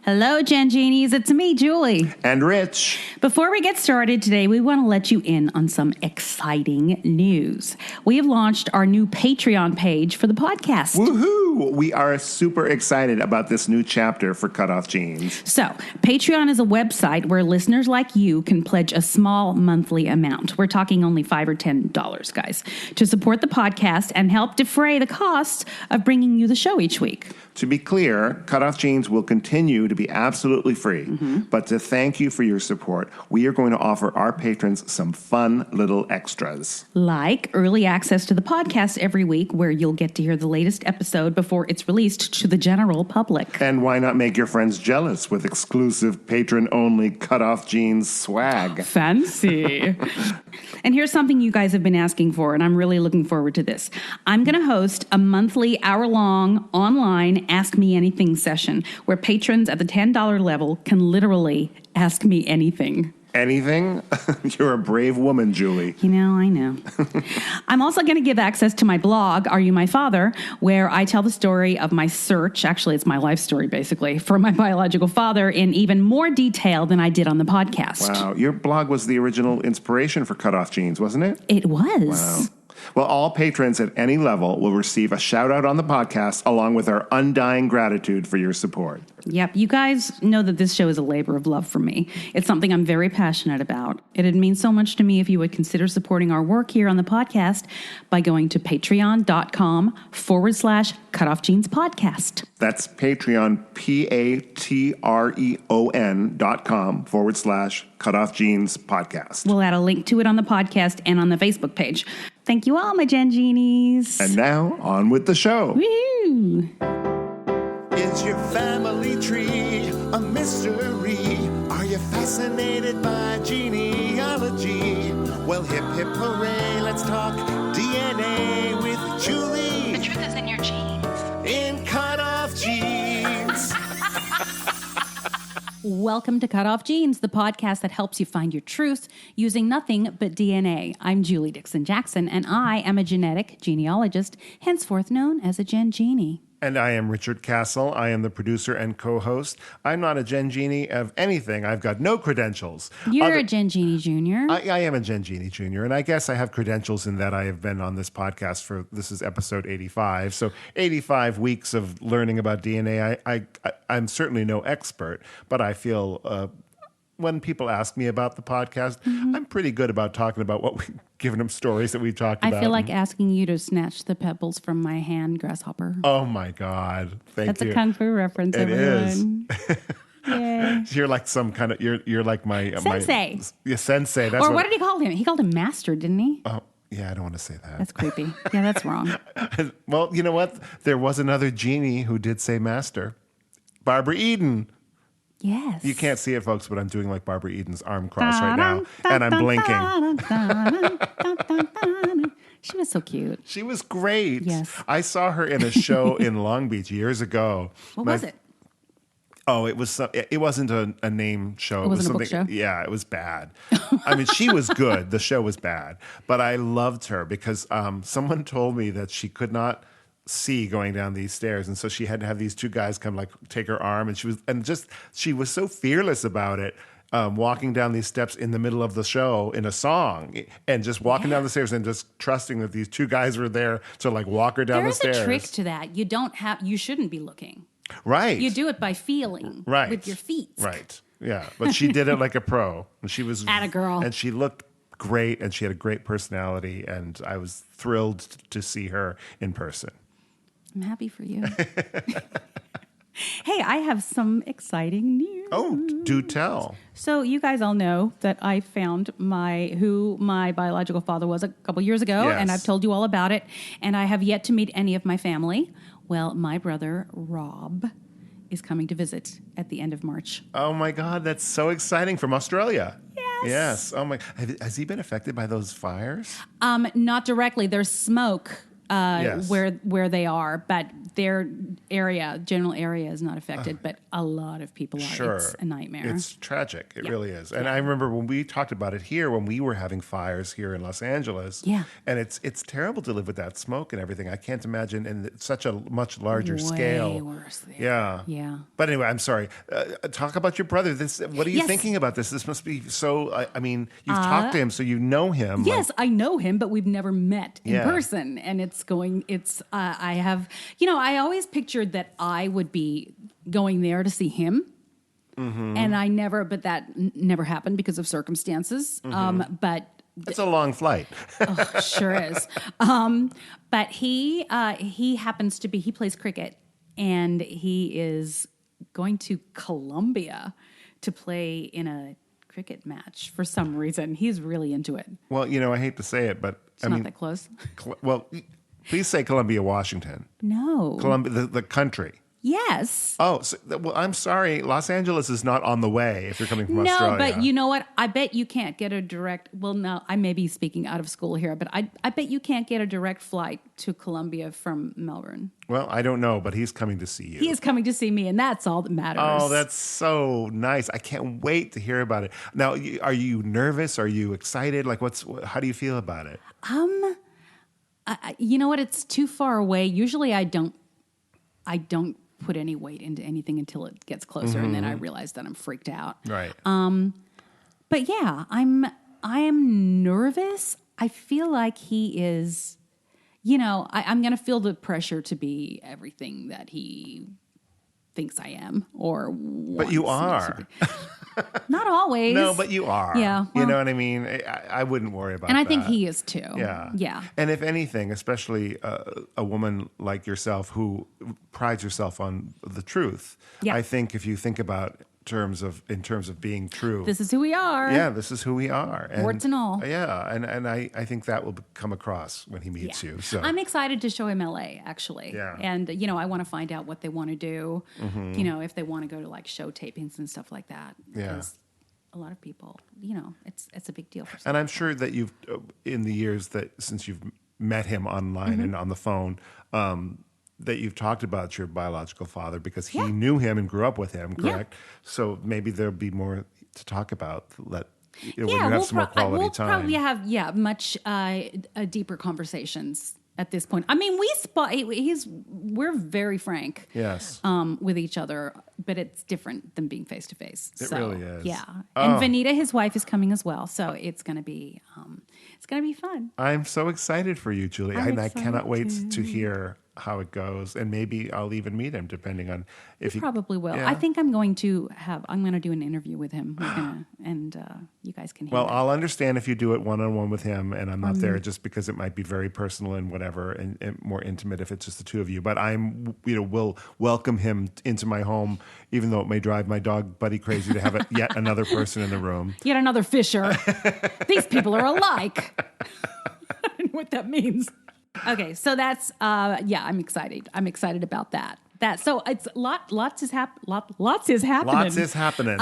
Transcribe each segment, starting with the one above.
Hello, Gen Genies. It's me, Julie. And Rich. Before we get started today, we want to let you in on some exciting news. We have launched our new Patreon page for the podcast. Woohoo! We are super excited about this new chapter for Cutoff Genes. So, Patreon is a website where listeners like you can pledge a small monthly amount. We're talking only $5 or $10, guys, to support the podcast and help defray the costs of bringing you the show each week. To be clear, Cutoff Genes will continue to be absolutely free. But to thank you for your support, we are going to offer our patrons some fun little extras. Like early access to the podcast every week, where you'll get to hear the latest episode before it's released to the general public. And why not make your friends jealous with exclusive patron-only Cutoff Genes swag? Fancy. And here's something you guys have been asking for, and I'm really looking forward to this. I'm going to host a monthly hour-long online Ask Me Anything session where patrons at the $10 level can literally ask me anything. Anything? You're a brave woman, Julie. You know, I know. I'm also going to give access to my blog, Are You My Father?, where I tell the story of my search, actually it's my life story basically, for my biological father in even more detail than I did on the podcast. Wow, your blog was the original inspiration for Cutoff Genes, wasn't it? It was. Wow. Well, all patrons at any level will receive a shout-out on the podcast along with our undying gratitude for your support. Yep. You guys know that this show is a labor of love for me. It's something I'm very passionate about. It'd mean so much to me if you would consider supporting our work here on the podcast by going to patreon.com/Cutoff Genes Podcast. That's Patreon, patreon.com/Cutoff Genes Podcast. We'll add a link to it on the podcast and on the Facebook page. Thank you all, my Gen Genies. And now, on with the show. Woo! Is your family tree a mystery? Are you fascinated by genealogy? Well, hip, hip, hooray, let's talk DNA with Julie. The truth is in your genes. In Cutoff Genes. Welcome to Cutoff Genes, the podcast that helps you find your truth using nothing but DNA. I'm Julie Dixon Jackson, and I am a genetic genealogist, henceforth known as a Gen Genie. And I am Richard Castle. I am the producer and co-host. I'm not a Gen Genie of anything. I've got no credentials. You're a Gen Genie Junior. I am a Gen Genie Junior, and I guess I have credentials in that I have been on this podcast for, this is episode 85. So 85 weeks of learning about DNA. I'm certainly no expert, but I feel when people ask me about the podcast, I'm pretty good about talking about what we've given them stories that we've talked about. I feel like asking you to snatch the pebbles from my hand, grasshopper. Oh my God. Thank you. That's a kung fu reference, It everyone. Yay. You're like some kind of, you're like my... Sensei. Yeah, sensei. That's Or what did he call him? He called him master, didn't he? Oh, yeah, I don't want to say that. That's creepy. Yeah, that's wrong. Well, you know what? There was another genie who did say master. Barbara Eden. Yes. You can't see it, folks, but I'm doing like Barbara Eden's arm cross right now, and I'm blinking. She was so cute. She was great. Yes. I saw her in a show in Long Beach years ago. What was it? Oh, it was. It wasn't a name show. It wasn't a book show? Yeah, it was bad. I mean, she was good. The show was bad, but I loved her because someone told me that she could not see going down these stairs, and so she had to have these two guys come like take her arm, and she was so fearless about it, walking down these steps in the middle of the show in a song, and just walking down the stairs and just trusting that these two guys were there to like walk her down the stairs. There's a trick to that. You shouldn't be looking. Right. You do it by feeling. Right. With your feet. Right. Yeah. But she did it like a pro, and she was Atta girl. and she looked great, and she had a great personality, and I was thrilled to see her in person. I'm happy for you. Hey, I have some exciting news. Oh, do tell. So you guys all know that I found who my biological father was a couple years ago, Yes. and I've told you all about it, and I have yet to meet any of my family. Well, my brother, Rob, is coming to visit at the end of March. Oh my God, that's so exciting, from Australia. Yes. Yes. Oh my. Has he been affected by those fires? Not directly. There's smoke Yes. where they are, but their general area is not affected, but a lot of people are. Sure. It's a nightmare. It's tragic. It really is. And I remember when we talked about it here, when we were having fires here in Los Angeles. Yeah. And it's terrible to live with that smoke and everything. I can't imagine in such a much larger scale. Way worse there. Yeah. Yeah. But anyway, I'm sorry. Talk about your brother. What are you thinking about this? This must be so. I mean, you've talked to him, so you know him. Yes, I know him, but we've never met in person. And I have, I always pictured that I would be going there to see him. Mm-hmm. And but that never happened because of circumstances. Mm-hmm. But it's a long flight. Sure is. But he happens to be, he plays cricket, and he is going to Colombia to play in a cricket match for some reason. He's really into it. Well, I hate to say it, but it's not that close. Well, please say Columbia, Washington. No. Columbia, the country. Yes. Oh, well, I'm sorry. Los Angeles is not on the way if you're coming from Australia. No, but you know what? I bet you can't get a direct... Well, no, I may be speaking out of school here, but I bet you can't get a direct flight to Colombia from Melbourne. Well, I don't know, but he's coming to see you. He is coming to see me, and that's all that matters. Oh, that's so nice. I can't wait to hear about it. Now, are you nervous? Are you excited? Like, how do you feel about it? You know what? It's too far away. Usually I don't put any weight into anything until it gets closer, and then I realize that I'm freaked out. Right. But yeah, I am nervous. I feel like he is, I'm going to feel the pressure to be everything that he thinks I am, or but you are. Not always. No, but you are. Yeah. You know what I mean? I wouldn't worry about that. And I think he is too. Yeah. Yeah. And if anything, especially a woman like yourself who prides herself on the truth, I think if you think about in terms of being true. This is who we are. Yeah, this is who we are. Warts and all. Yeah, and I think that will come across when he meets you. So I'm excited to show him LA, actually. Yeah. And, I want to find out what they want to do, if they want to go to like show tapings and stuff like that. Yeah. Because a lot of people, it's a big deal for some And I'm people. sure that you've, in the years since you've met him online and on the phone, that you've talked about your biological father because he knew him and grew up with him, correct? Yeah. So maybe there'll be more to talk about. When you have some more quality time. We'll probably have much deeper conversations at this point. I mean, we're very frank. Yes. With each other, but it's different than being face to face. It really is. Yeah. And Vanita, his wife, is coming as well, so it's going to be fun. I'm so excited for you, Julie, and I cannot wait to hear how it goes, and maybe I'll even meet him depending on if you probably will. Yeah. I think I'm going to do an interview with him. You guys can hear Well, it. I'll understand if you do it one-on-one with him and I'm not there just because it might be very personal and whatever and more intimate if it's just the two of you. But will welcome him into my home, even though it may drive my dog Buddy crazy to have yet another person in the room. Yet another Fisher. These people are alike. I don't know what that means. Okay, so that's I'm excited. I'm excited about that. So it's lots is happening. Lots is happening.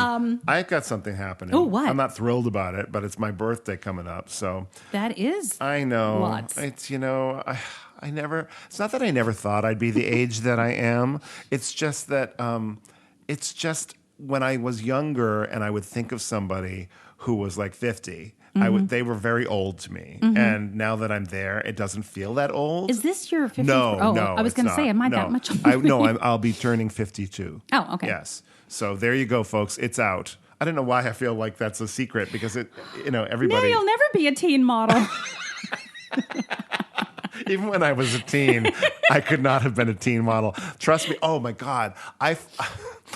I've got something happening. Oh, what? I'm not thrilled about it, but it's my birthday coming up. So that is. I know. Lots. It's I never. It's not that I never thought I'd be the age that I am. It's just that. It's just when I was younger and I would think of somebody who was like 50. They were very old to me, and now that I'm there, it doesn't feel that old. Is this your 50th? No, I was going to say, am I that much older? I'll be turning 52. Oh, okay. Yes. So there you go, folks. It's out. I don't know why I feel like that's a secret because everybody. No, you'll never be a teen model. Even when I was a teen, I could not have been a teen model. Trust me. Oh my God.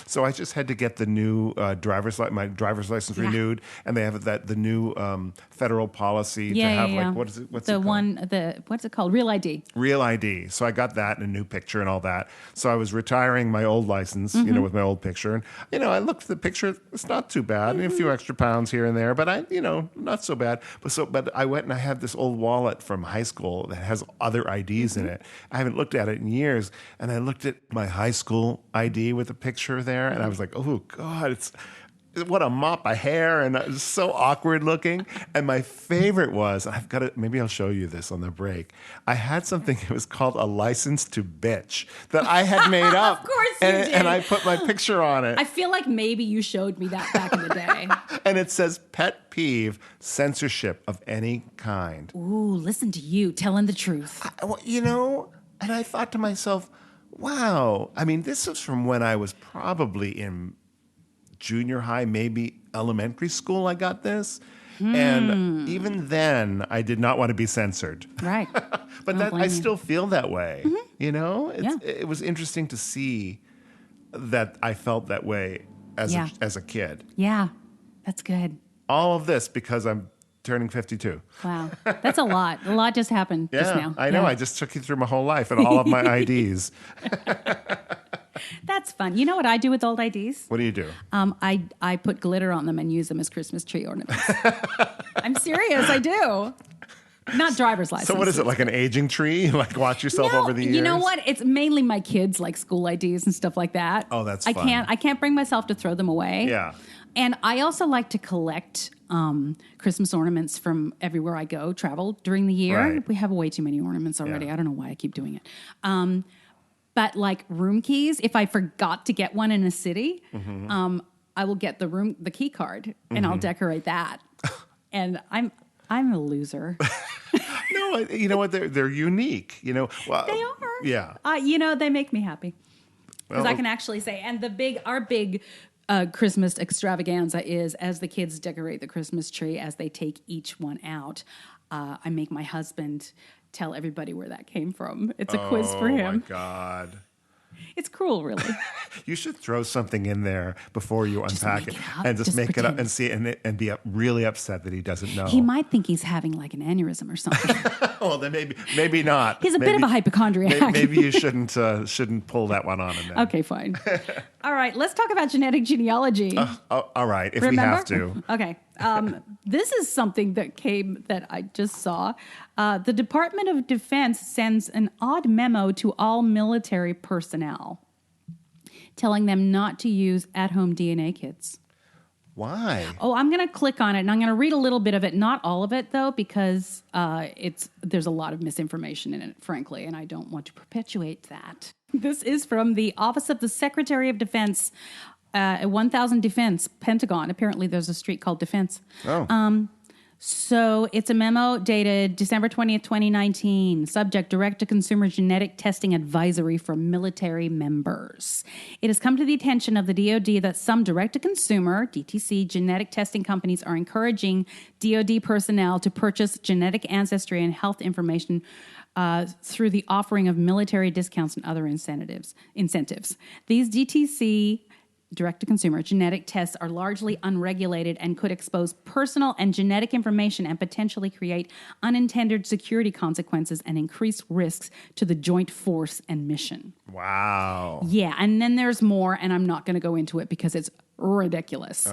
So I just had to get the new my driver's license renewed, and they have the new federal policy to have like what's it called? What's it called? Real ID. Real ID. So I got that and a new picture and all that. So I was retiring my old license, with my old picture, and I looked at the picture. It's not too bad. A few extra pounds here and there, but not so bad. But I went and I have this old wallet from high school that has other IDs in it. I haven't looked at it in years, and I looked at my high school ID with a picture there, and I was like, oh God, what a mop of hair, and it was so awkward looking. And my favorite was, I've got it, maybe I'll show you this on the break. I had something, it was called a license to bitch that I had made up. Of course you did. And I put my picture on it. I feel like maybe you showed me that back in the day. And it says pet peeve, censorship of any kind. Ooh, listen to you telling the truth. And I thought to myself, wow. I mean, this was from when I was probably in junior high, maybe elementary school. I got this. And even then, I did not want to be censored. Right. But I still feel that way. Mm-hmm. It was interesting to see that I felt that way as a kid. Yeah, that's good. All of this because I'm turning 52. Wow. That's a lot. A lot just happened just now. I know. Yeah. I just took you through my whole life and all of my IDs. That's fun. You know what I do with old IDs? What do you do? I put glitter on them and use them as Christmas tree ornaments. I'm serious. I do. Not driver's license. So what is it, like an aging tree? Like watch yourself over the years? You know what? It's mainly my kids, like school IDs and stuff like that. Oh, that's fun. I can't bring myself to throw them away. Yeah. And I also like to collect Christmas ornaments from everywhere I go, travel during the year. Right. We have way too many ornaments already. Yeah. I don't know why I keep doing it. But like room keys, if I forgot to get one in a city, I will get the key card and I'll decorate that. And I'm a loser. No, you know what? They're unique. Well, They are. Yeah. They make me happy because I can actually say. And our big Christmas extravaganza is as the kids decorate the Christmas tree, as they take each one out, I make my husband tell everybody where that came from. It's a quiz for him. Oh my God. It's cruel, really. You should throw something in there before you unpack it, and just make it up and see it and be really upset that he doesn't know. He might think he's having like an aneurysm or something. Well, then maybe not. He's a bit of a hypochondriac. Maybe you shouldn't pull that one on him. Then. Okay, fine. All right, let's talk about genetic genealogy. All right, if Remember? we have to. Okay. This is something that I just saw. The Department of Defense sends an odd memo to all military personnel telling them not to use at-home DNA kits. Why? Oh, I'm going to click on it, and I'm going to read a little bit of it. Not all of it, though, because there's a lot of misinformation in it, frankly, and I don't want to perpetuate that. This is from the Office of the Secretary of Defense, 1000 Defense, Pentagon. Apparently, there's a street called Defense. Oh. So it's a memo dated December 20th, 2019. Subject, direct-to-consumer genetic testing advisory for military members. It has come to the attention of the DoD that some direct-to-consumer, DTC, genetic testing companies are encouraging DoD personnel to purchase genetic ancestry and health information through the offering of military discounts and other incentives. These DTC direct-to-consumer genetic tests are largely unregulated and could expose personal and genetic information and potentially create unintended security consequences and increase risks to the joint force and mission. Wow. Yeah, and then there's more, and I'm not going to go into it because it's ridiculous.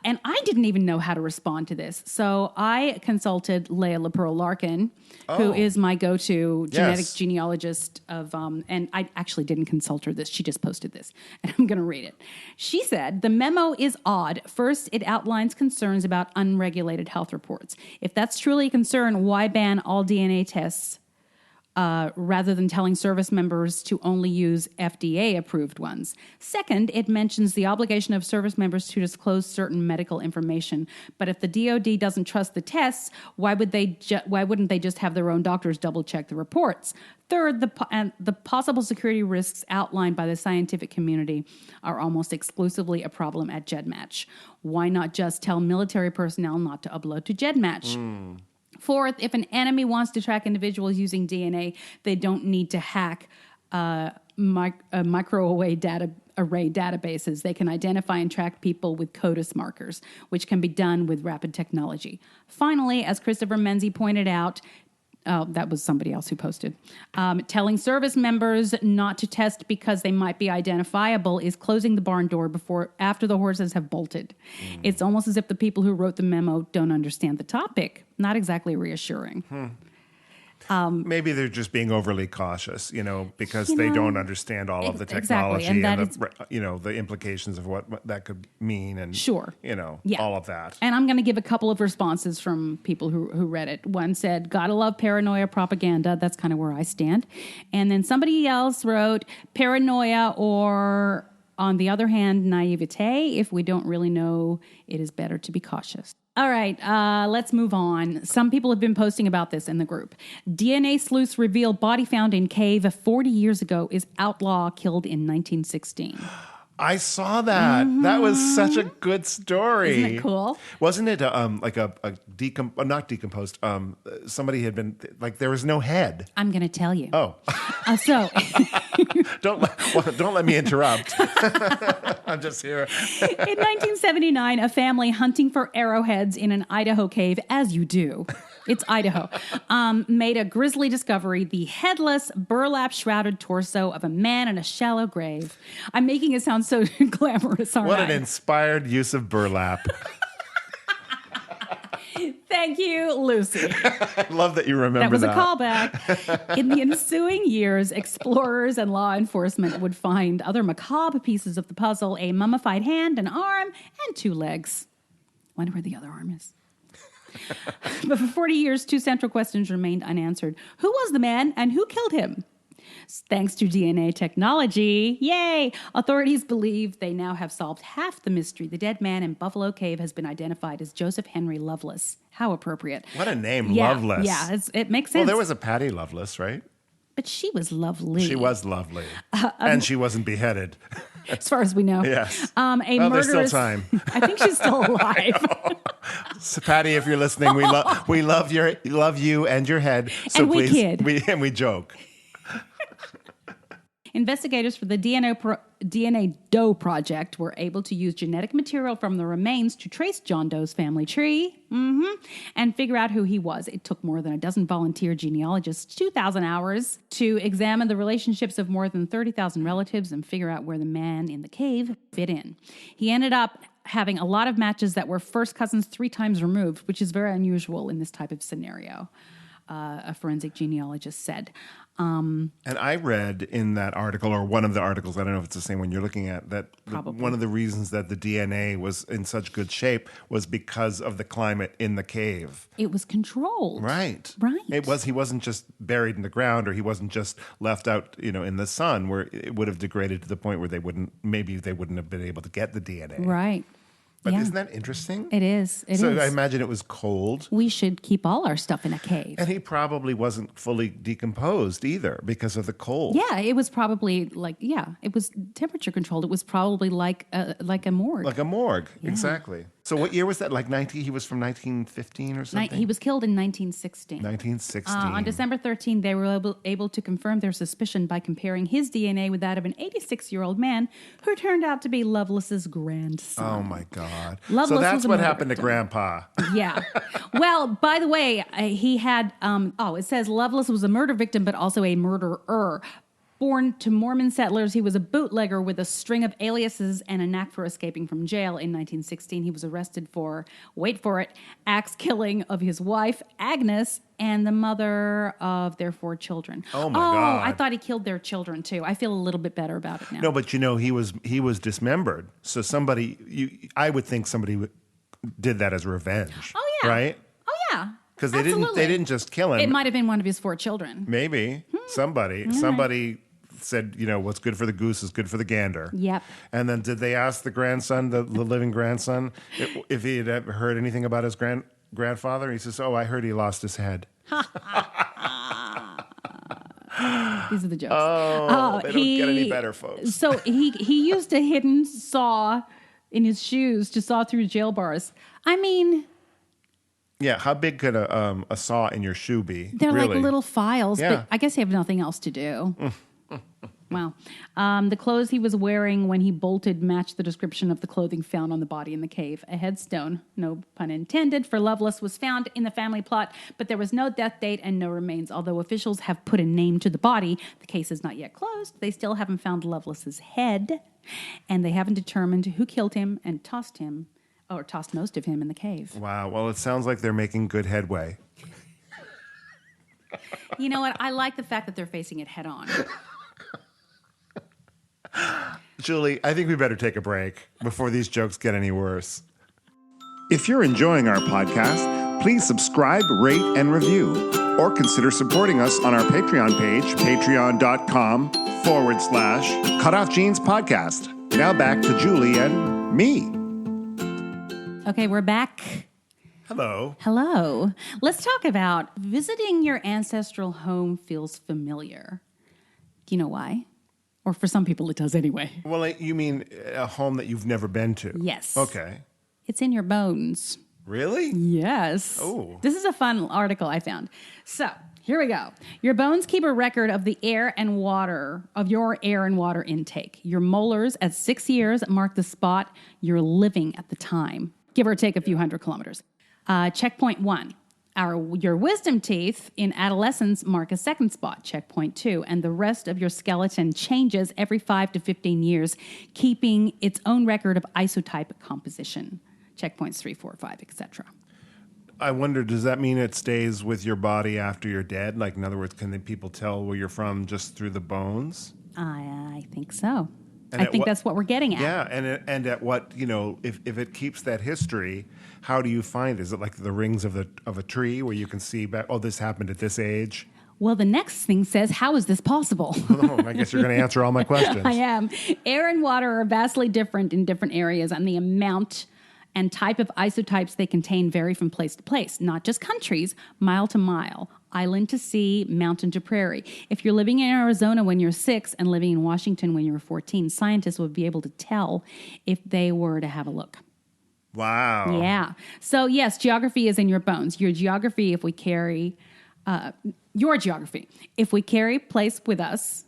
And I didn't even know how to respond to this. So I consulted Leah LaPearl Larkin, who is my go-to genetic genealogist of, and I actually didn't consult her this. She just posted this, and I'm going to read it. She said, the memo is odd. First, it outlines concerns about unregulated health reports. If that's truly a concern, why ban all DNA tests rather than telling service members to only use FDA-approved ones? Second, it mentions the obligation of service members to disclose certain medical information. But if the DoD doesn't trust the tests, why wouldn't they just have their own doctors double-check the reports? Third, the possible security risks outlined by the scientific community are almost exclusively a problem at GEDmatch. Why not just tell military personnel not to upload to GEDmatch? Fourth, if an enemy wants to track individuals using DNA, they don't need to hack microarray databases. They can identify and track people with CODIS markers, which can be done with rapid technology. Finally, as Christopher Menzie pointed out, that was somebody else who posted. Telling service members not to test because they might be identifiable is closing the barn door after the horses have bolted. It's almost as if the people who wrote the memo don't understand the topic. Not exactly reassuring. Maybe they're just being overly cautious, because they don't understand all of the technology exactly. and the implications of what that could mean and Sure. all of that. And I'm going to give a couple of responses from people who read it. One said, "Gotta love paranoia propaganda." That's kind of where I stand. And then somebody else wrote, "Paranoia or, on the other hand, naivete. If we don't really know, it is better to be cautious." All right, let's move on. Some people have been posting about this in the group. DNA sleuths reveal body found in cave 40 years ago is outlaw killed in 1916. I saw that. That was such a good story. Isn't it cool? Wasn't it like not decomposed? Somebody had been there was no head. I'm going to tell you. Oh, So don't let me interrupt. I'm just here. in 1979, a family hunting for arrowheads in an Idaho cave, as you do. It's Idaho. Made a grisly discovery: the headless, burlap-shrouded torso of a man in a shallow grave. I'm making it sound so glamorous, aren't I? What an inspired use of burlap. Thank you, Lucy. I love that you remember That was that. a callback. In the ensuing years, explorers and law enforcement would find other macabre pieces of the puzzle: a mummified hand, an arm, and 2 legs. Wonder where the other arm is. But for 40 years, 2 central questions remained unanswered. Who was the man and who killed him? Thanks to DNA technology, yay! Authorities believe they now have solved half the mystery. The dead man in Buffalo Cave has been identified as Joseph Henry Lovelace. How appropriate. What a name, Yeah, Lovelace. Yeah, it makes sense. Well, there was a Patty Lovelace, right? But she was lovely. She was lovely. And she wasn't beheaded. As far as we know. Yes. Well, there's still time. I think she's still alive. So, Patty, if you're listening, we love you and your head. So And we please, kid. we joke. Investigators for the DNA Doe Project were able to use genetic material from the remains to trace John Doe's family tree and figure out who he was. It took more than a dozen volunteer genealogists 2,000 hours to examine the relationships of more than 30,000 relatives and figure out where the man in the cave fit in. He ended up having a lot of matches that were first cousins 3 times removed, which is very unusual in this type of scenario, a forensic genealogist said. And I read in that article, or one of the articles, I don't know if it's the same one you're looking at, that one of the reasons that the DNA was in such good shape was because of the climate in the cave. It was controlled. Right. He wasn't just buried in the ground, or he wasn't just left out, in the sun, where it would have degraded to the point where they wouldn't have been able to get the DNA. Right. But Yeah. isn't that interesting? It is. It so is. I imagine it was cold. We should keep all our stuff in a cave. And he probably wasn't fully decomposed either because of the cold. Yeah, it was probably it was temperature controlled. It was probably like a morgue. Like a morgue, exactly. So what year was that? He was from 1915 or something? He was killed in 1916. 1916. On December 13, they were able to confirm their suspicion by comparing his DNA with that of an 86-year-old man who turned out to be Lovelace's grandson. Oh, my God. Loveless so was that's a what murder happened to victim. Grandpa. Yeah. Well, by the way, he had, it says Lovelace was a murder victim, but also a murderer. Born to Mormon settlers, he was a bootlegger with a string of aliases and a knack for escaping from jail. In 1916, he was arrested for, wait for it, axe killing of his wife, Agnes, and the mother of their 4 children. Oh, my God. I thought he killed their children, too. I feel a little bit better about it now. No, but he was dismembered. So I would think somebody did that as revenge. Oh, yeah. Right? Oh, yeah. Because they didn't just kill him. It might have been one of his 4 children. Maybe. Somebody said, what's good for the goose is good for the gander. Yep. And then did they ask the grandson, the living grandson, if he had ever heard anything about his grandfather? He says, I heard he lost his head. These are the jokes. Oh, they don't get any better, folks. So he used a hidden saw in his shoes to saw through jail bars. I mean... Yeah, how big could a saw in your shoe be? They're really? like little files, Yeah. but I guess they have nothing else to do. Wow. The clothes he was wearing when he bolted matched the description of the clothing found on the body in the cave. A headstone, no pun intended, for Lovelace was found in the family plot, but there was no death date and no remains. Although officials have put a name to the body, the case is not yet closed. They still haven't found Lovelace's head, and they haven't determined who killed him and tossed most of him in the cave. Wow. Well, it sounds like they're making good headway. You know what? I like the fact that they're facing it head on. Julie, I think we better take a break before these jokes get any worse. If you're enjoying our podcast, please subscribe, rate, and review. Or consider supporting us on our Patreon page, patreon.com/Cutoff Jeans Podcast. Now back to Julie and me. Okay, we're back. Hello. Hello. Let's talk about visiting your ancestral home feels familiar. Do you know why? Or for some people, it does anyway. Well, you mean a home that you've never been to? Yes. Okay. It's in your bones. Really? Yes. Oh. This is a fun article I found. So, here we go. Your bones keep a record of the air and water, of your air and water intake. Your molars at 6 years mark the spot you're living at the time, give or take a few hundred kilometers. Checkpoint 1. Your wisdom teeth in adolescence mark a second spot, checkpoint 2, and the rest of your skeleton changes every 5 to 15 years, keeping its own record of isotype composition, checkpoints 3, 4, 5, etc. I wonder, does that mean it stays with your body after you're dead? Like, in other words, can the people tell where you're from just through the bones? I think so. And I think that's what we're getting at. Yeah, and at what, if it keeps that history, how do you find? Is it like the rings of a tree where you can see back, oh, this happened at this age? Well, the next thing says, how is this possible? Oh, I guess you're going to answer all my questions. I am. Air and water are vastly different in different areas, and the amount and type of isotypes they contain vary from place to place, not just countries, mile to mile, island to sea, mountain to prairie. If you're living in Arizona when you're 6 and living in Washington when you're 14, scientists would be able to tell if they were to have a look. Wow. Yeah. So, yes, geography is in your bones. Your geography, if we carry place with us,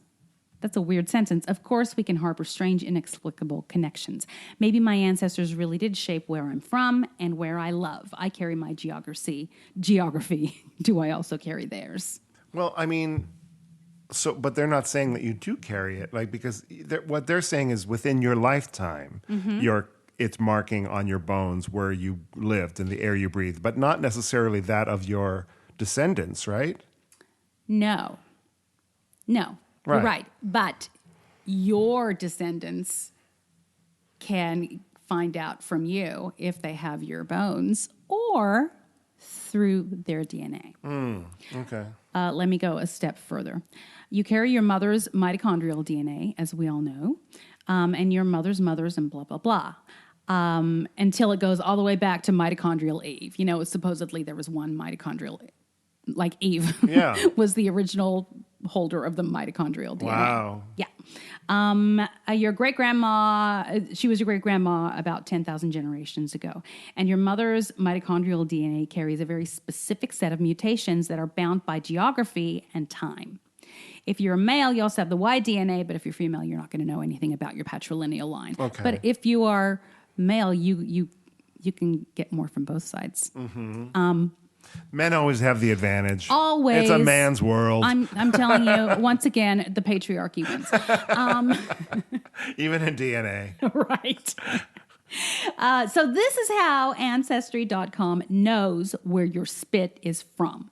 that's a weird sentence. Of course, we can harbor strange, inexplicable connections. Maybe my ancestors really did shape where I'm from and where I love. I carry my geography. Do I also carry theirs? Well, I mean, but they're not saying that you do carry it, like, because what they're saying is within your lifetime, it's marking on your bones where you lived and the air you breathed, but not necessarily that of your descendants, right? No. You're right. But your descendants can find out from you if they have your bones or through their DNA. Okay. Let me go a step further. You carry your mother's mitochondrial DNA, as we all know, and your mother's and blah, blah, blah. Until it goes all the way back to mitochondrial Eve. Supposedly there was one mitochondrial, like Eve was the original holder of the mitochondrial DNA. Wow. Yeah. Your great-grandma, she was your great-grandma about 10,000 generations ago. And your mother's mitochondrial DNA carries a very specific set of mutations that are bound by geography and time. If you're a male, you also have the Y DNA, but if you're female, you're not going to know anything about your patrilineal line. Okay. But if you are male, you can get more from both sides. Mm-hmm. Men always have the advantage. Always. It's a man's world. I'm telling you, once again, the patriarchy wins. Even in DNA. Right. So this is how Ancestry.com knows where your spit is from.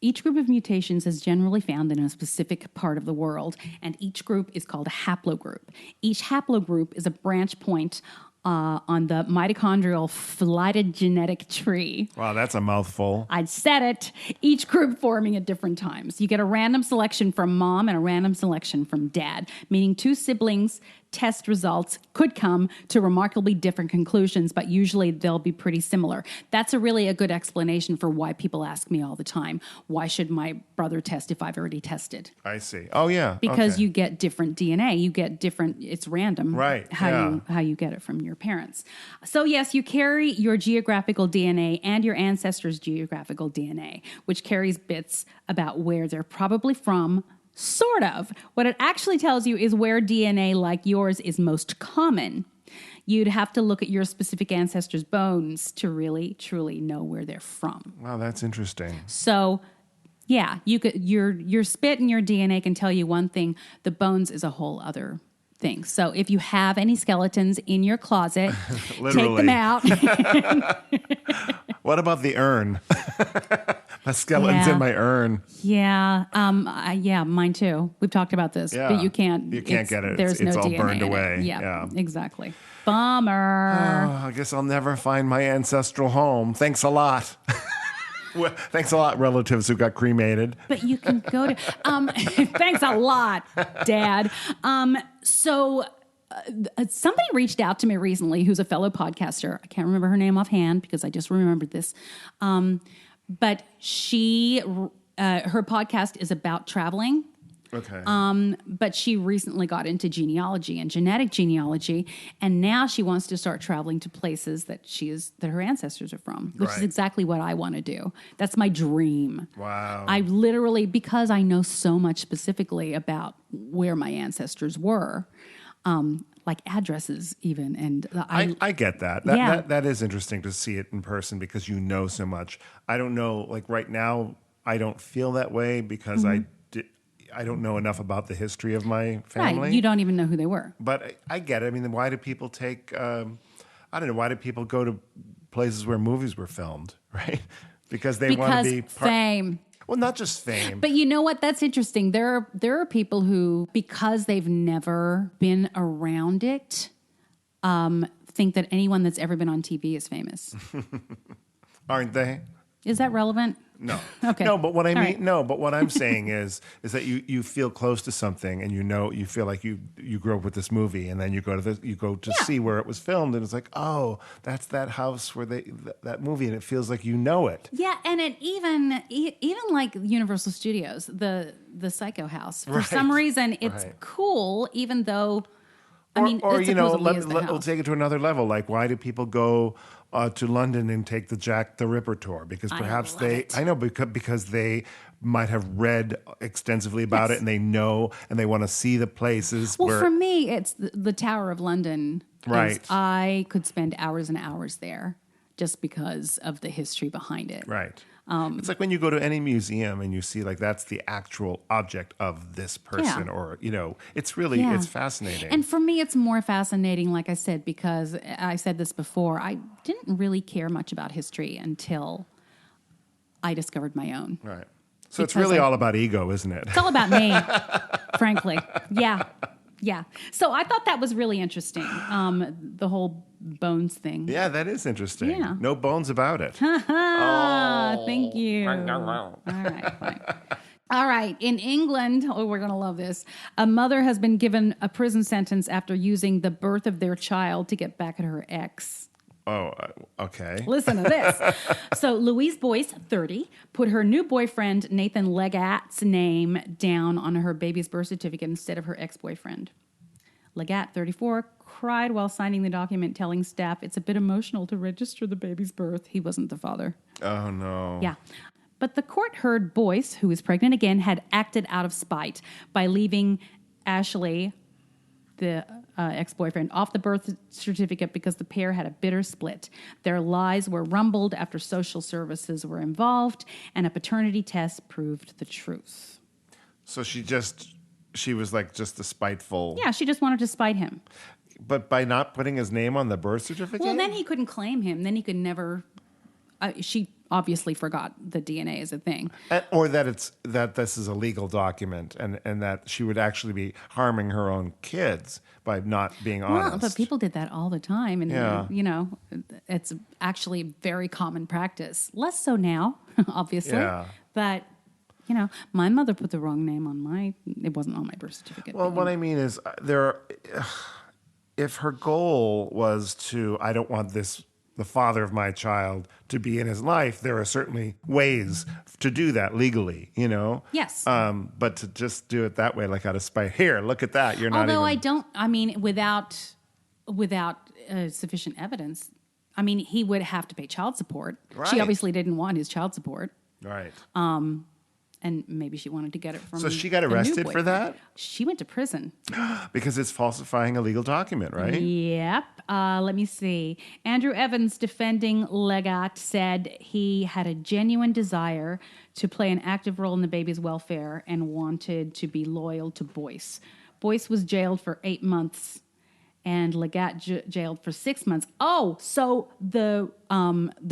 Each group of mutations is generally found in a specific part of the world, and each group is called a haplogroup. Each haplogroup is a branch point on the mitochondrial phylogenetic tree. Wow, that's a mouthful. I said it. Each group forming at different times. You get a random selection from mom and a random selection from dad, meaning two siblings' test results could come to remarkably different conclusions, but usually they'll be pretty similar. That's a good explanation for why people ask me all the time, why should my brother test if I've already tested? I see. Oh, yeah. Because you get different DNA. You get different, it's random. Right. How you get it from your parents. So yes, you carry your geographical DNA and your ancestors' geographical DNA, which carries bits about where they're probably from. Sort of. What it actually tells you is where DNA like yours is most common. You'd have to look at your specific ancestors' bones to really, truly know where they're from. Wow, that's interesting. So, yeah, your spit and your DNA can tell you one thing. The bones is a whole other thing. So if you have any skeletons in your closet, take them out. What about the urn? A skeleton's in my urn. Yeah. Yeah, mine too. We've talked about this, Yeah. but you can't get it. There's It's no all DNA burned in it. away. Yeah, exactly. Bummer. Oh, I guess I'll never find my ancestral home. Thanks a lot. Well, thanks a lot, relatives who got cremated. But you can go to. Thanks a lot, Dad. Somebody reached out to me recently who's a fellow podcaster. I can't remember her name offhand because I just remembered this. But her podcast is about traveling. Okay. But she recently got into genealogy and genetic genealogy, and now she wants to start traveling to places that her ancestors are from, which is exactly what I want to do. That's my dream. Wow. I literally, because I know so much specifically about where my ancestors were, like addresses even, and I get that. That is interesting to see it in person because you know so much. I don't know, like right now, I don't feel that way because I don't know enough about the history of my family. Right, you don't even know who they were. But I get it. I mean, why do people take? I don't know. Why do people go to places where movies were filmed? Right? Because they want to be fame. Well, not just fame. But you know what? That's interesting. There are people who, because they've never been around it, think that anyone that's ever been on TV is famous. Aren't they? Is that relevant? No. Okay. No, but what I mean, right. no, but what I'm saying is that you feel close to something, and you feel like you grew up with this movie, and then you go to see where it was filmed, and it's like, oh, that's that house where that movie, and it feels like you know it. Yeah, and it even like Universal Studios, the Psycho House. For some reason, it's cool, even though. We'll take it to another level. Like, why do people go to London and take the Jack the Ripper tour? Because perhaps because they might have read extensively about it and they know and they want to see the places. Well, for me, it's the Tower of London. Right. I could spend hours and hours there just because of the history behind it. Right. It's like when you go to any museum and you see like that's the actual object of this person or, it's really, it's fascinating. And for me, it's more fascinating, like I said, because I said this before, I didn't really care much about history until I discovered my own. Right. So it's really all about ego, isn't it? It's all about me, frankly. Yeah. Yeah. So I thought that was really interesting, the whole bones thing. Yeah, that is interesting. Yeah. No bones about it. Thank you. All right, fine. All right. In England, we're going to love this. A mother has been given a prison sentence after using the birth of their child to get back at her ex. Oh, okay. Listen to this. So Louise Boyce, 30, put her new boyfriend, Nathan Legatt's name down on her baby's birth certificate instead of her ex-boyfriend. Legatt, 34, cried while signing the document, telling staff it's a bit emotional to register the baby's birth. He wasn't the father. Oh, no. Yeah. But the court heard Boyce, who is pregnant again, had acted out of spite by leaving Ashley, the ex-boyfriend, off the birth certificate because the pair had a bitter split. Their lies were rumbled after social services were involved, and a paternity test proved the truth. So she was like just a spiteful... Yeah, she just wanted to spite him. But by not putting his name on the birth certificate? Well, then he couldn't claim him. Then he could never... she obviously forgot that DNA is a thing. Or that this is a legal document and that she would actually be harming her own kids by not being honest. Well, but people did that all the time. And, it's actually very common practice. Less so now, obviously. Yeah. But, my mother put the wrong name on it wasn't on my birth certificate. Well, what I mean is if her goal was I don't want the father of my child to be in his life, there are certainly ways to do that legally, Yes. But to just do it that way, like out of spite. Here, look at that. You're not without sufficient evidence, he would have to pay child support. Right. She obviously didn't want his child support. Right. And maybe she wanted to get it from So she got arrested for that? She went to prison. Because it's falsifying a legal document, right? Yep. Let me see. Andrew Evans, defending Legatt, said he had a genuine desire to play an active role in the baby's welfare and wanted to be loyal to Boyce. Boyce was jailed for 8 months and Legatt jailed for 6 months. Oh, so the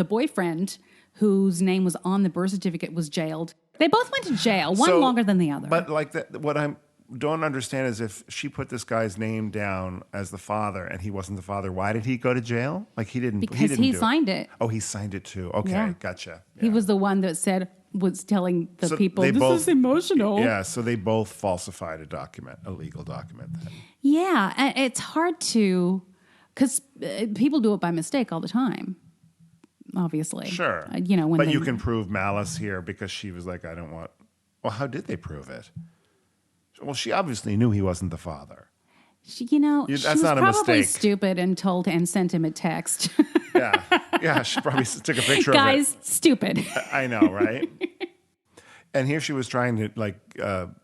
boyfriend whose name was on the birth certificate was jailed. They both went to jail, one longer than the other. But like what I don't understand is if she put this guy's name down as the father and he wasn't the father, why did he go to jail? Like he didn't. Because he signed it. Oh, he signed it too. Okay, Yeah. gotcha. Yeah. He was the one that was telling the people, this is emotional. Yeah, so they both falsified a legal document. Then. Yeah, and it's hard to, because people do it by mistake all the time. Obviously. Sure. When you can prove malice here because she was like, I don't want. Well, how did they prove it? Well, she obviously knew he wasn't the father. She was not a probably mistake. stupid and sent him a text. Yeah, she probably took a picture of it. Guys, stupid. I know, right? And here she was trying to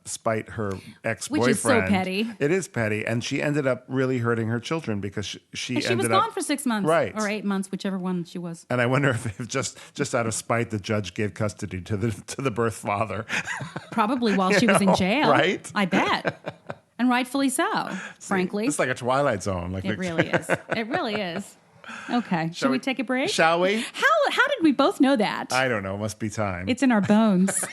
spite her ex-boyfriend. Which is so petty. It is petty, and she ended up really hurting her children because she was gone for 6 months, right, or 8 months, whichever one she was. And I wonder if just out of spite, the judge gave custody to the birth father. Probably while she was in jail, right? I bet, and rightfully so. Frankly, it's like a Twilight Zone. It really is. It really is. Okay, should we take a break? Shall we? How did we both know that? I don't know. Must be time. It's in our bones.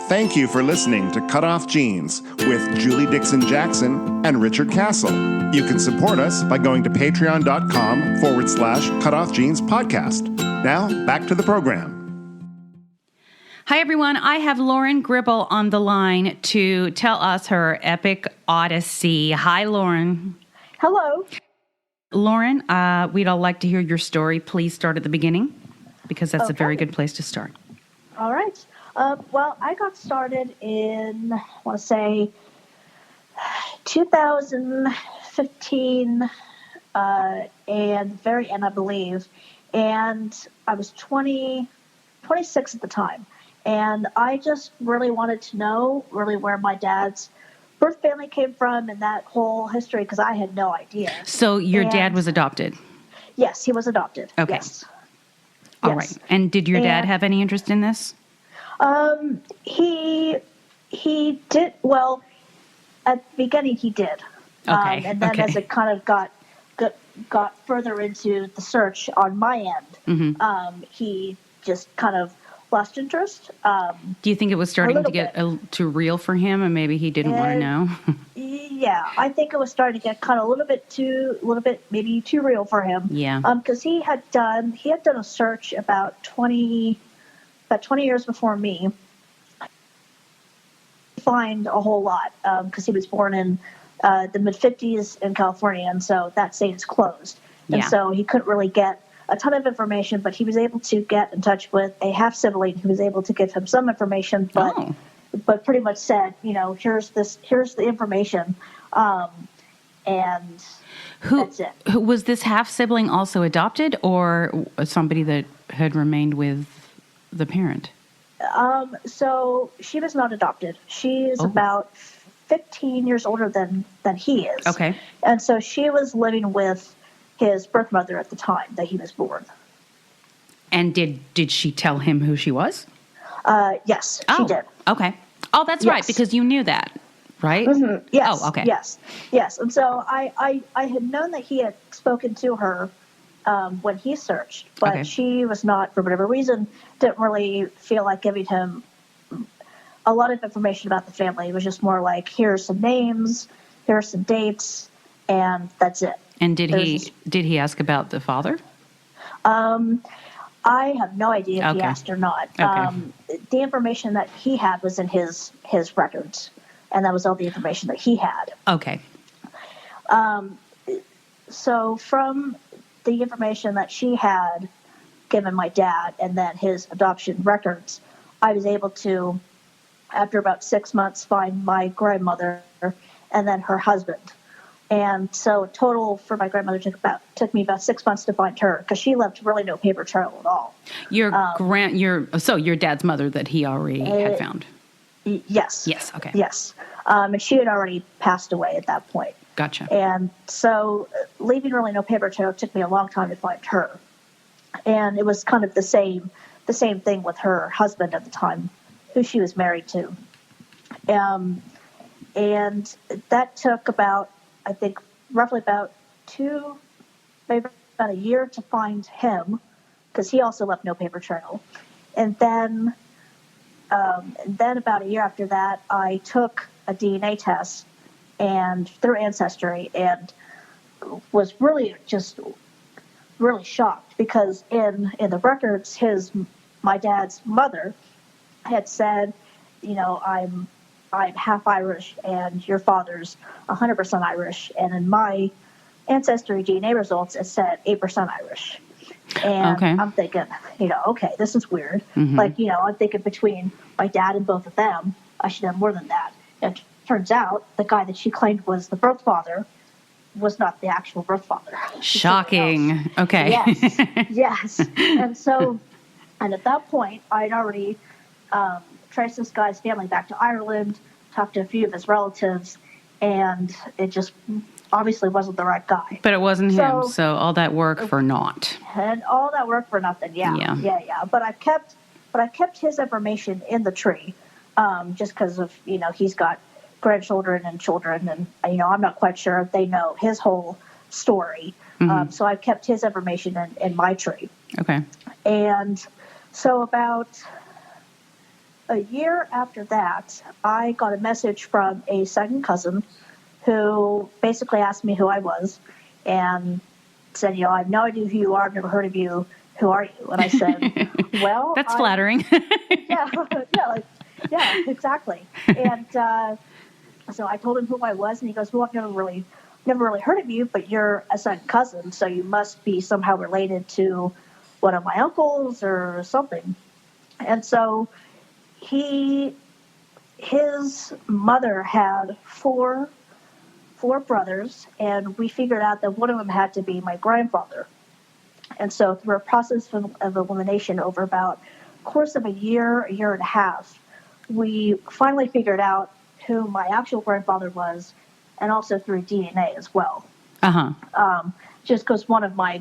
Thank you for listening to Cutoff Genes with Julie Dixon Jackson and Richard Castle. You can support us by going to patreon.com/Cutoff Genes podcast. Now, back to the program. Hi, everyone. I have Lauren Gribble on the line to tell us her epic odyssey. Hi, Lauren. Hello. Lauren, we'd all like to hear your story. Please start at the beginning because that's a very good place to start. All right. Well, I got started in, I want to say, 2015, and very end, I believe. And I was 26 at the time. And I just really wanted to know really where my dad's birth family came from and that whole history because I had no idea. So your dad was adopted? Yes, he was adopted. Okay. Yes. All right. And did your dad have any interest in this? He did, well, at the beginning he did. Okay. And then as it kind of got further into the search on my end, he just kind of lost interest. Do you think it was starting to get too real for him and maybe he didn't want to know? Yeah, I think it was starting to get kind of a little bit maybe too real for him. Yeah. Because he had done a search about 20 years before me. Find a whole lot because he was born in the mid-50s in California, and so that state is closed. And so he couldn't really get a ton of information, but he was able to get in touch with a half-sibling who was able to give him some information, but pretty much said, here's the information, and that's it. Who was this half-sibling also adopted or somebody that had remained with the parent? So she was not adopted. She is about 15 years older than he is. Okay. And so she was living with his birth mother at the time that he was born. And did she tell him who she was? Yes, she did. Okay. Oh, that's right, because you knew that, right? Mm-hmm. Yes. Oh, okay. Yes. And so I had known that he had spoken to her when he searched, but she was not, for whatever reason, didn't really feel like giving him a lot of information about the family. It was just more like, here's some names, here are some dates, and that's it. And did he ask about the father? I have no idea if he asked or not. The information that he had was in his records, and that was all the information that he had. Okay. So from the information that she had given my dad and then his adoption records, I was able to, after about 6 months, find my grandmother and then her husband. And so total for my grandmother took me about 6 months to find her because she left really no paper trail at all. Your dad's mother that he already had found. Yes. Yes. Okay. Yes. And she had already passed away at that point. Gotcha. And so leaving really no paper trail took me a long time to find her. And it was kind of the same thing with her husband at the time, who she was married to. And that took about, I think, roughly about maybe about a year to find him, because he also left no paper trail. And then about a year after that, I took a DNA test and through Ancestry, and was really shocked because in the records, my dad's mother had said, I'm half Irish and your father's 100% Irish, and in my Ancestry DNA results, it said 8% Irish. And Okay. I'm thinking, okay, this is weird. Like, I'm thinking between my dad and both of them, I should have more than that. And it turns out the guy that she claimed was the birth father was not the actual birth father. Shocking. Okay. Yes. And at that point, I'd already traced this guy's family back to Ireland, talked to a few of his relatives, and it just obviously wasn't the right guy. But it wasn't him, so all that work for naught. And all that work for nothing, yeah. But I kept his information in the tree, just because of, he's got grandchildren and children, and, I'm not quite sure if they know his whole story. So I kept his information in my tree. Okay. And so about a year after that, I got a message from a second cousin who basically asked me who I was and said, I have no idea who you are. I've never heard of you. Who are you? And I said, well, that's flattering. Yeah, exactly. And so I told him who I was, and he goes, well, I've never really heard of you, but you're a second cousin, so you must be somehow related to one of my uncles or something. And so his mother had four brothers, and we figured out that one of them had to be my grandfather. And so through a process of elimination over about the course of a year and a half, we finally figured out who my actual grandfather was, and also through DNA as well. Just because one of my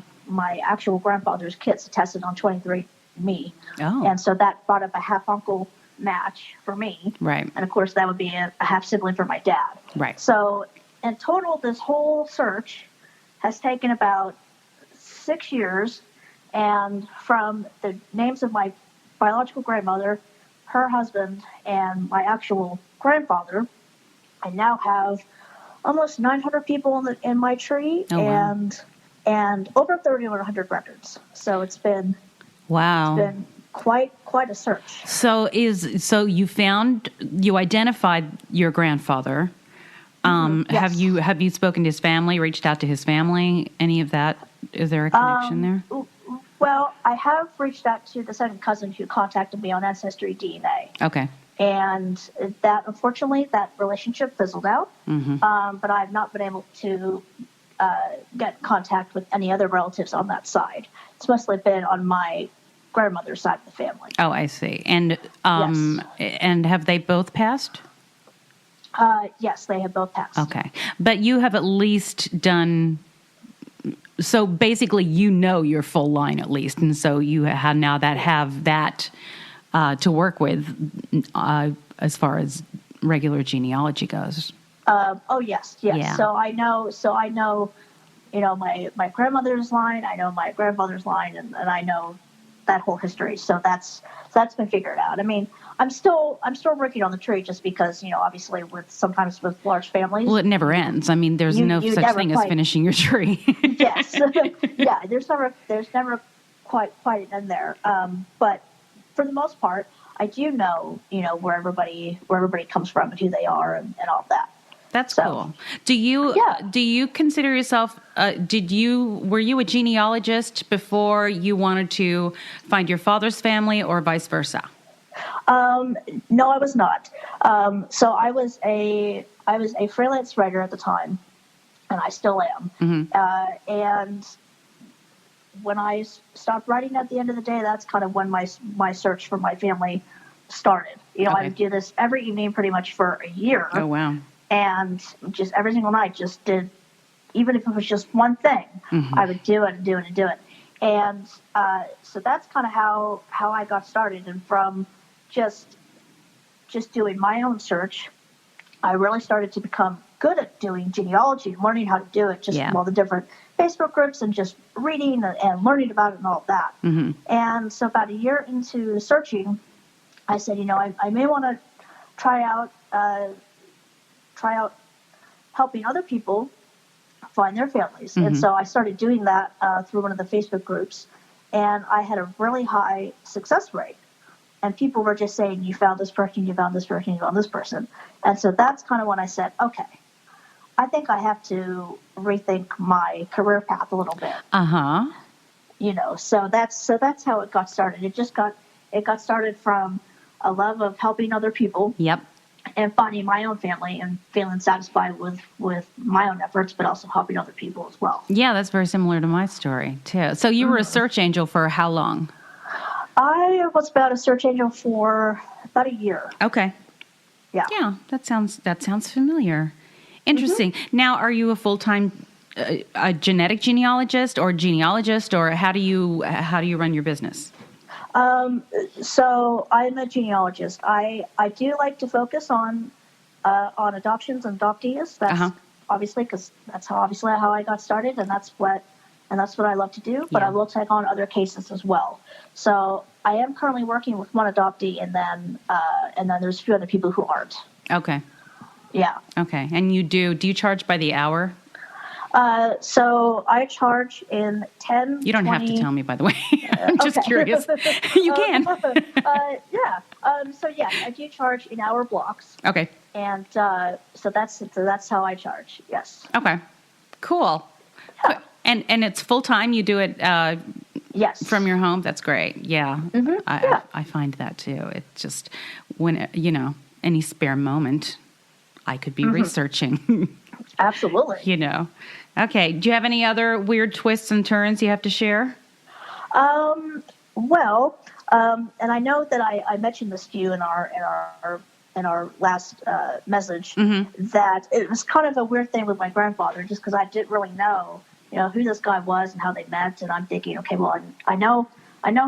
actual grandfather's kids tested on 23andMe. Oh. And so that brought up a half-uncle match for me. Right. And, of course, that would be a half-sibling for my dad. Right. So, in total, this whole search has taken about 6 years. And from the names of my biological grandmother, her husband, and my actual grandfather, I now have almost 900 people in my tree. Oh, wow. And over 3,100 records. So it's been quite a search. So you identified your grandfather. Yes. Have you spoken to his family, reached out to his family? Any of that? Is there a connection there? Well, I have reached out to the second cousin who contacted me on Ancestry DNA. Okay. And that, unfortunately, that relationship fizzled out. But I've not been able to get in contact with any other relatives on that side. It's mostly been on my grandmother's side of the family. Oh, I see. And Yes. And have they both passed? Yes, they have both passed. Okay. But you have at least done... So basically, your full line at least, and so you have that to work with as far as regular genealogy goes. Oh yes. Yeah. So I know, my grandmother's line. I know my grandfather's line, and I know that whole history. So that's been figured out. I mean, I'm still working on the tree just because, obviously sometimes with large families. Well, it never ends. I mean, there's no such thing as finishing your tree. Yes. Yeah. There's never quite an end there. But for the most part, I do know, where everybody comes from and who they are and all of that. That's cool. Do you consider yourself, were you a genealogist before you wanted to find your father's family or vice versa? No, I was not. So I was a freelance writer at the time, and I still am. And when I stopped writing at the end of the day, that's kind of when my search for my family started. I would do this every evening pretty much for a year. Oh, wow. And just every single night just did, even if it was just one thing, I would do it and do it and do it. And so that's kind of how I got started. And from just doing my own search, I really started to become good at doing genealogy and learning how to do it, just from all the different Facebook groups and just reading and learning about it and all of that. Mm-hmm. And so about a year into searching, I said, I may want to try out helping other people find their families. Mm-hmm. And so I started doing that through one of the Facebook groups, and I had a really high success rate. And people were just saying, you found this person, you found this person, you found this person. And so that's kind of when I said, okay, I think I have to rethink my career path a little bit. Uh-huh. So that's how it got started. It got started from a love of helping other people. Yep. And finding my own family and feeling satisfied with my own efforts, but also helping other people as well. Yeah, that's very similar to my story, too. So you were a search angel for how long? I was about a search angel for about a year. Okay. Yeah. Yeah, that sounds familiar. Interesting. Mm-hmm. Now, are you a full-time a genetic genealogist or genealogist, or how do you run your business? So I'm a genealogist. I do like to focus on adoptions and adoptees. That's obviously because that's how I got started, and that's what I love to do. But I will take on other cases as well. So I am currently working with one adoptee, and then there's a few other people who aren't. Okay. Yeah. Okay. And do you charge by the hour? So I charge in 10. You don't 20, have to tell me, by the way. I'm just curious. You can. Yeah. So yeah, I do charge in hour blocks. Okay. And so that's how I charge. Yes. Okay. Cool. Yeah. And it's full time. You do it. Yes. From your home. That's great. Yeah. Mm-hmm. I find that too. It's just when any spare moment, I could be researching. Absolutely. Okay. Do you have any other weird twists and turns you have to share? Well, and I know that I mentioned this to you in our last message, that it was kind of a weird thing with my grandfather, just because I didn't really know, who this guy was and how they met, and I'm thinking, okay, well, I know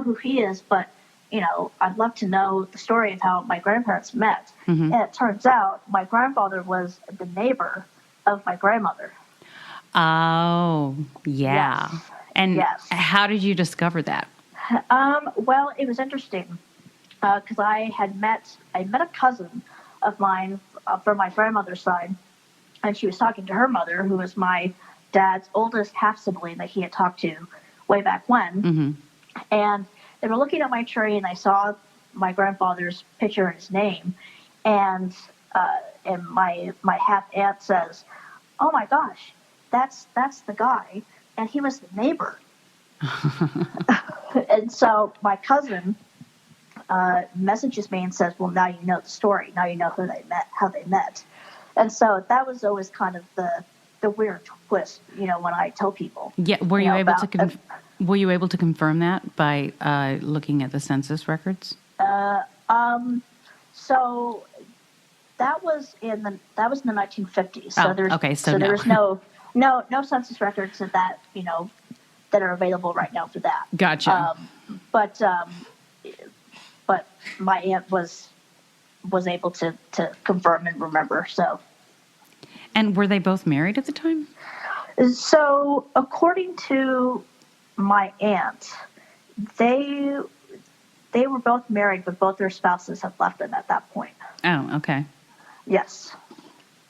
who he is, but I'd love to know the story of how my grandparents met. Mm-hmm. And it turns out my grandfather was the neighbor of my grandmother. Oh, yeah. Yes. And how did you discover that? Well, it was interesting because I met a cousin of mine from my grandmother's side, and she was talking to her mother, who was my dad's oldest half-sibling that he had talked to way back when. Mm-hmm. And they were looking at my tree, and they saw my grandfather's picture and his name, and my half-aunt says, "Oh my gosh, that's the guy," and he was the neighbor. And so my cousin messages me and says, "Well, now you know the story. Now you know how they met." And so that was always kind of the weird twist, when I tell people. Yeah, were you able to confirm that by looking at the census records? So that was in the 1950s. So there was no census records of that, that are available right now for that. Gotcha. But my aunt was able to confirm and remember. So. And were they both married at the time? So according to my aunt, they were both married, but both their spouses had left them at that point. Oh, okay. Yes.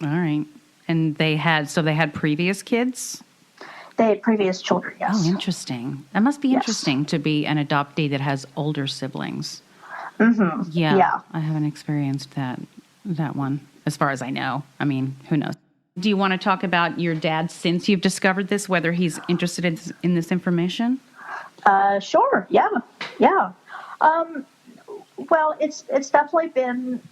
All right. And they had previous kids? They had previous children, yes. Oh, interesting. That must be interesting to be an adoptee that has older siblings. Mm-hmm. Yeah. I haven't experienced that one, as far as I know. I mean, who knows? Do you want to talk about your dad since you've discovered this, whether he's interested in this information? Sure. Yeah. Yeah. Well, it's definitely been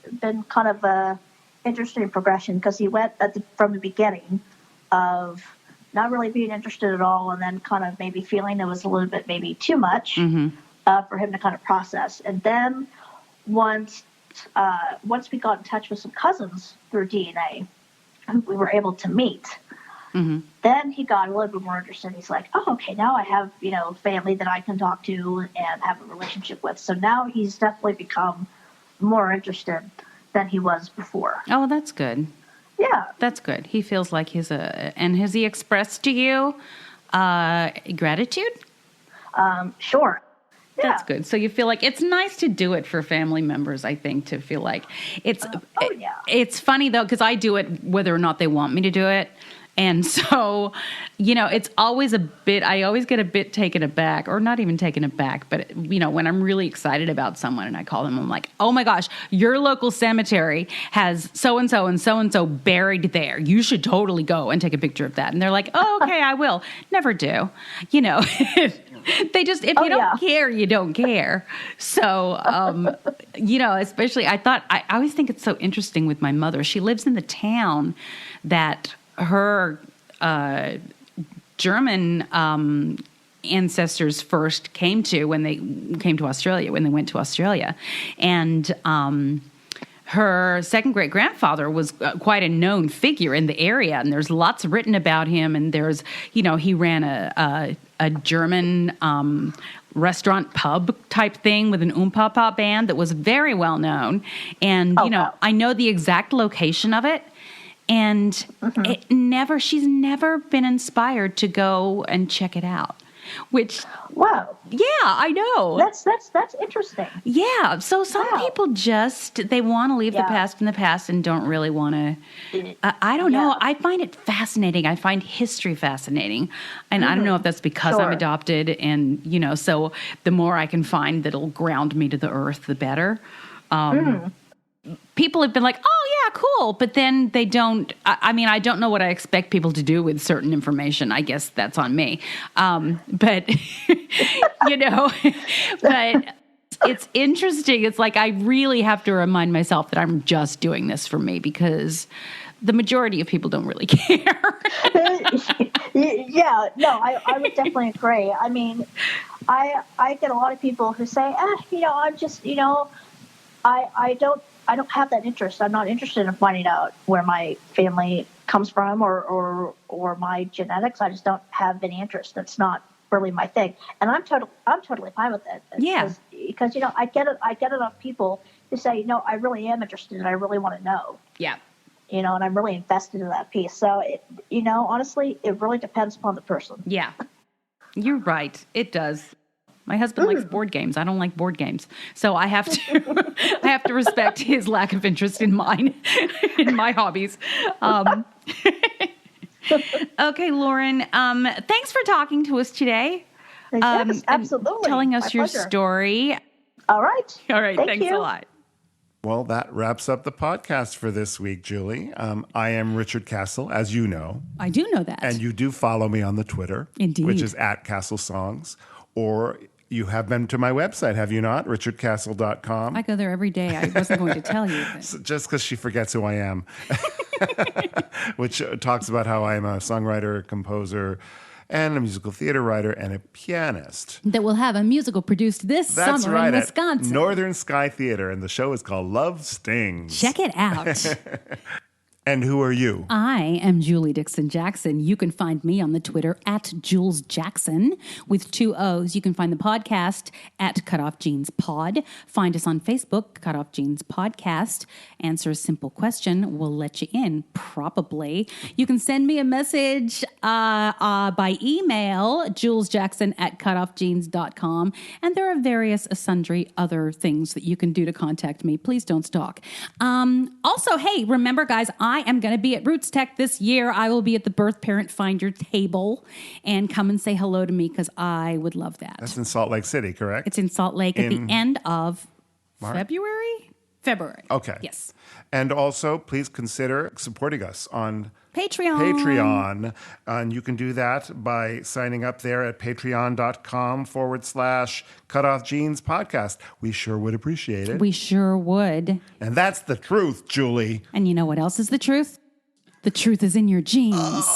kind of a interesting progression, because he went from the beginning of not really being interested at all, and then kind of maybe feeling it was a little bit maybe too much for him to kind of process. And then once we got in touch with some cousins through DNA, who we were able to meet, then he got a little bit more interested. He's like, "Oh, okay, now I have family that I can talk to and have a relationship with." So now he's definitely become more interested than he was before. Oh, that's good. Yeah. That's good. He feels like and has he expressed to you gratitude? Sure. Yeah. That's good. So you feel like it's nice to do it for family members, I think, to feel like it's, yeah. It's funny though, because I do it whether or not they want me to do it. And so, it's always I always get a bit taken aback, or not even taken aback, but, when I'm really excited about someone and I call them, I'm like, oh my gosh, your local cemetery has so-and-so and so-and-so buried there. You should totally go and take a picture of that. And they're like, oh, okay, I will. Never do. They just, if you don't care, you don't care. So, especially I always think it's so interesting with my mother. She lives in the town that her German ancestors first came to when they came to Australia, when they went to Australia. And her second great-grandfather was quite a known figure in the area, and there's lots written about him. And there's, he ran a German restaurant pub type thing with an Papa band that was very well known. And, I know the exact location of it. And she's never been inspired to go and check it out, which, wow. Yeah, I know. That's interesting. Yeah. So some people they want to leave the past in the past and don't really want to, I don't know. I find it fascinating. I find history fascinating. And I don't know if that's because I'm adopted and, so the more I can find that'll ground me to the earth, the better. People have been like, oh, yeah, cool. But then they don't. I don't know what I expect people to do with certain information. I guess that's on me. But, but it's interesting. It's like I really have to remind myself that I'm just doing this for me because the majority of people don't really care. Yeah, no, I would definitely agree. I mean, I get a lot of people who say, I'm just, I don't have that interest. I'm not interested in finding out where my family comes from or my genetics. I just don't have any interest. That's not really my thing, and I'm totally fine with it. Yeah, because I get enough people who say, I really am interested and I really want to know. Yeah, and I'm really invested in that piece. So honestly, it really depends upon the person. Yeah, you're right. It does. My husband likes board games. I don't like board games. So I have to respect his lack of interest in mine, in my hobbies. Okay, Lauren, thanks for talking to us today. Yes, absolutely. Telling us My your pleasure. Story. All right. Thanks you. a lot. Well, that wraps up the podcast for this week, Julie. I am Richard Castle, as you know. I do know that. And you do follow me on the Twitter. Indeed. Which is @CastleSongs. Or you have been to my website, have you not? richardcastle.com. I go there every day. I wasn't going to tell you. But... So just because she forgets who I am. Which talks about how I am a songwriter, composer, and a musical theater writer and a pianist. That will have a musical produced this summer in Wisconsin. At Northern Sky Theater, and the show is called Love Stings. Check it out. And who are you? I am Julie Dixon Jackson. You can find me on the Twitter @JulesJackson with 2 O's. You can find the podcast @Cutoff Jeans Pod. Find us on Facebook, Cutoff Jeans Podcast. Answer a simple question. We'll let you in, probably. You can send me a message by email, julesjackson@cutoffjeans.com. And there are various sundry other things that you can do to contact me. Please don't stalk. Also, hey, remember, guys, I am going to be at Roots Tech this year. I will be at the Birth Parent Finder table, and come and say hello to me because I would love that. That's in Salt Lake City, correct? It's in Salt Lake at the end of February. Okay. Yes. And also, please consider supporting us on Patreon. And you can do that by signing up there at patreon.com/Cutoff Jeans Podcast. We sure would appreciate it. We sure would. And that's the truth, Julie. And you know what else is the truth? The truth is in your jeans.